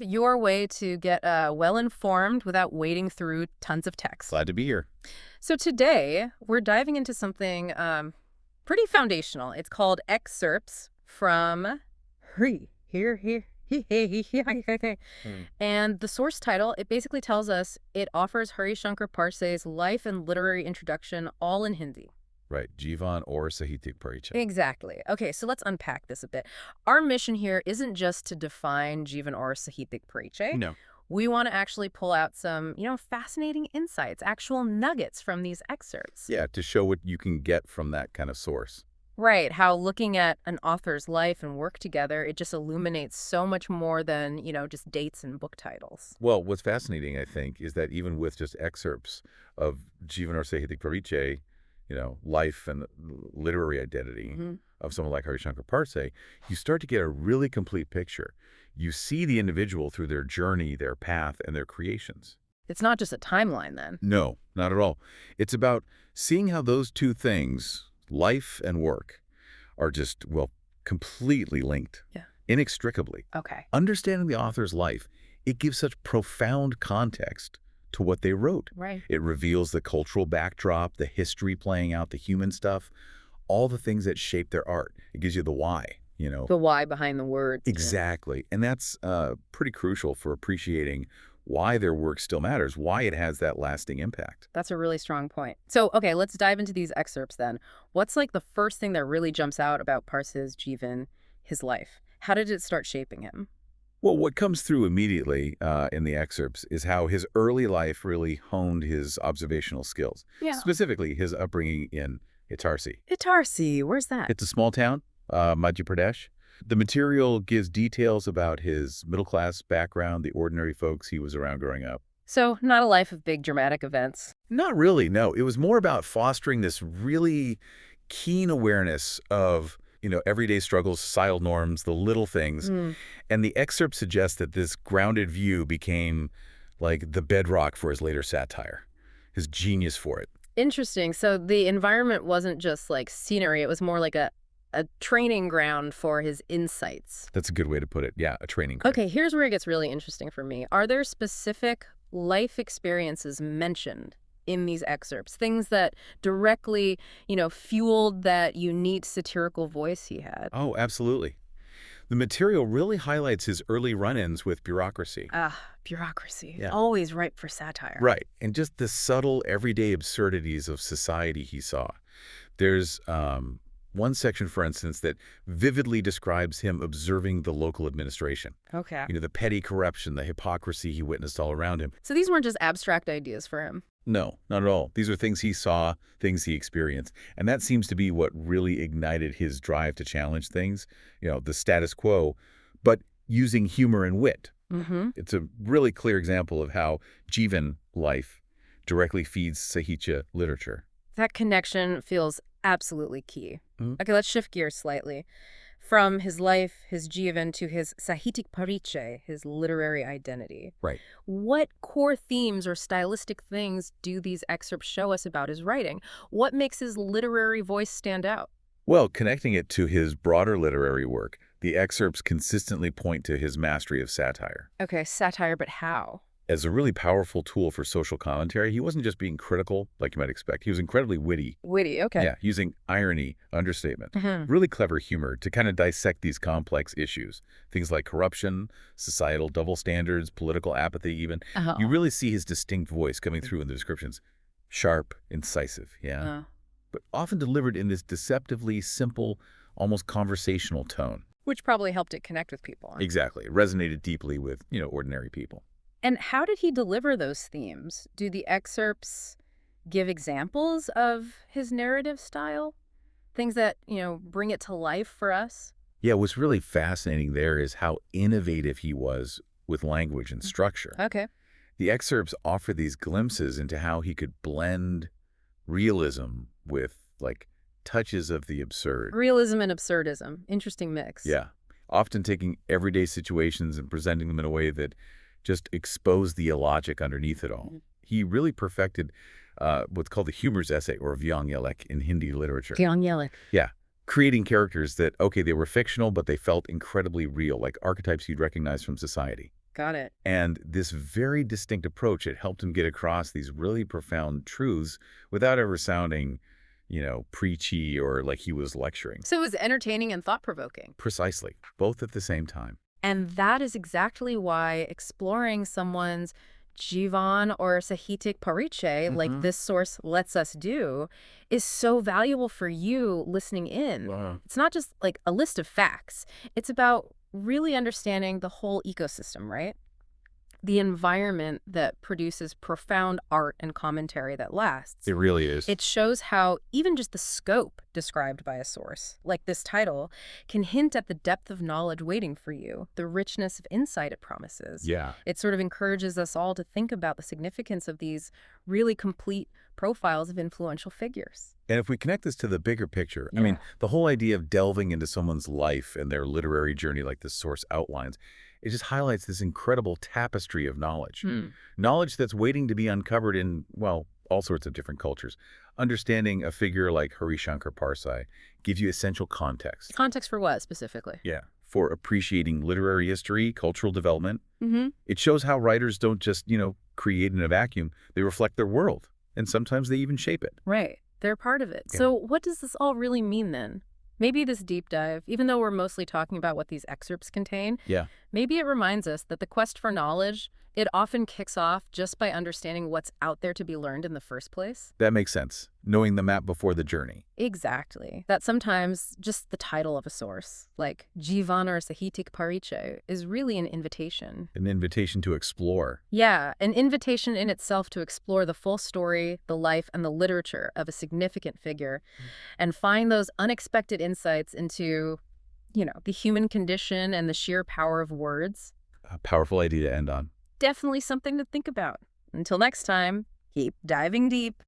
Your way to get well-informed without wading through tons of text. Glad to be here. So today, we're diving into something pretty foundational. It's called excerpts from here. Hmm. And the source title, it basically tells us it offers Harishankar Parsai's life and literary introduction all in Hindi. Right, jeevan or sahityik parichay. Exactly. Okay, so let's unpack this a bit. Our mission here isn't just to define jeevan or sahityik parichay. No. We want to actually pull out some, fascinating insights, actual nuggets from these excerpts. Yeah, to show what you can get from that kind of source. Right, how looking at an author's life and work together, it just illuminates so much more than, just dates and book titles. Well, what's fascinating, I think, is that even with just excerpts of jeevan or sahityik parichay, life and literary identity of someone like Harishankar Parsay, you start to get a really complete picture. You see the individual through their journey, their path, and their creations. It's not just a timeline then. No, not at all. It's about seeing how those two things, life and work, are just, completely linked. Yeah. Inextricably. Okay. Understanding the author's life, it gives such profound context to what they wrote. Right. It reveals the cultural backdrop, the history playing out, the human stuff, all the things that shape their art. It gives you the why, The why behind the words. Exactly. And that's pretty crucial for appreciating why their work still matters, why it has that lasting impact. That's a really strong point. So, okay, let's dive into these excerpts then. What's like the first thing that really jumps out about Parsay's jeevan, his life? How did it start shaping him? Well, what comes through immediately in the excerpts is how his early life really honed his observational skills. Yeah. Specifically, his upbringing in Itarsi. Itarsi, where's that? It's a small town, Madhya Pradesh. The material gives details about his middle-class background, the ordinary folks he was around growing up. So, not a life of big dramatic events. Not really, no. It was more about fostering this really keen awareness of everyday struggles, societal norms, the little things. And the excerpt suggests that this grounded view became like the bedrock for his later satire, his genius for it. Interesting. So the environment wasn't just like scenery. It was more like a training ground for his insights. That's a good way to put it. Yeah, a training ground. Okay, here's where it gets really interesting for me. Are there specific life experiences mentioned in these excerpts? Things that directly, fueled that unique satirical voice he had? Oh, absolutely. The material really highlights his early run-ins with bureaucracy. Bureaucracy. Yeah. Always ripe for satire. Right. And just the subtle, everyday absurdities of society he saw. There's one section, for instance, that vividly describes him observing the local administration. Okay. The petty corruption, the hypocrisy he witnessed all around him. So these weren't just abstract ideas for him. No, not at all. These are things he saw, things he experienced. And that seems to be what really ignited his drive to challenge things, the status quo, but using humor and wit. It's a really clear example of how jeevan life directly feeds Sahitya literature. That connection feels absolutely key. Okay, let's shift gears slightly. From his life, his jeevan, to his sahityik parichay, his literary identity. Right. What core themes or stylistic things do these excerpts show us about his writing? What makes his literary voice stand out? Well, connecting it to his broader literary work, the excerpts consistently point to his mastery of satire. Okay, satire, but how? As a really powerful tool for social commentary, he wasn't just being critical, like you might expect. He was incredibly witty. Witty, okay. Yeah, using irony, understatement, really clever humor to kind of dissect these complex issues. Things like corruption, societal double standards, political apathy even. You really see his distinct voice coming through in the descriptions. Sharp, incisive, but often delivered in this deceptively simple, almost conversational tone. Which probably helped it connect with people. Exactly. It resonated deeply with, ordinary people. And how did he deliver those themes? Do the excerpts give examples of his narrative style? Things that, bring it to life for us? Yeah, what's really fascinating there is how innovative he was with language and structure. Okay. The excerpts offer these glimpses into how he could blend realism with, touches of the absurd. Realism and absurdism. Interesting mix. Yeah. Often taking everyday situations and presenting them in a way that just exposed the illogic underneath it all. He really perfected what's called the humorous essay, or vyangyalek in Hindi literature. Vyangyalek. Yeah. Creating characters that, they were fictional, but they felt incredibly real, like archetypes you'd recognize from society. Got it. And this very distinct approach, it helped him get across these really profound truths without ever sounding, preachy or like he was lecturing. So it was entertaining and thought-provoking. Precisely, both at the same time. And that is exactly why exploring someone's jeevan or Sahitic parichay, like this source lets us do, is so valuable for you listening in. Wow. It's not just like a list of facts. It's about really understanding the whole ecosystem, right? The environment that produces profound art and commentary that lasts. It really is. It shows how even just the scope described by a source, like this title, can hint at the depth of knowledge waiting for you, the richness of insight it promises. Yeah. It sort of encourages us all to think about the significance of these really complete profiles of influential figures. And if we connect this to the bigger picture, Yeah. the whole idea of delving into someone's life and their literary journey like this source outlines, it just highlights this incredible tapestry of knowledge. Knowledge that's waiting to be uncovered in, well, all sorts of different cultures. Understanding a figure like Harishankar Parsai gives you essential context. Context for what, specifically? Yeah. For appreciating literary history, cultural development. It shows how writers don't just, create in a vacuum. They reflect their world. And sometimes they even shape it. Right. They're part of it. Yeah. So what does this all really mean then? Maybe this deep dive, even though we're mostly talking about what these excerpts contain, Yeah. maybe it reminds us that the quest for knowledge, it often kicks off just by understanding what's out there to be learned in the first place. That makes sense. Knowing the map before the journey. Exactly. That sometimes just the title of a source, like Jeevan or Sahitic Parichay, is really an invitation. An invitation to explore. Yeah, an invitation in itself to explore the full story, the life, and the literature of a significant figure, and find those unexpected insights into, the human condition and the sheer power of words. A powerful idea to end on. Definitely something to think about. Until next time, keep diving deep.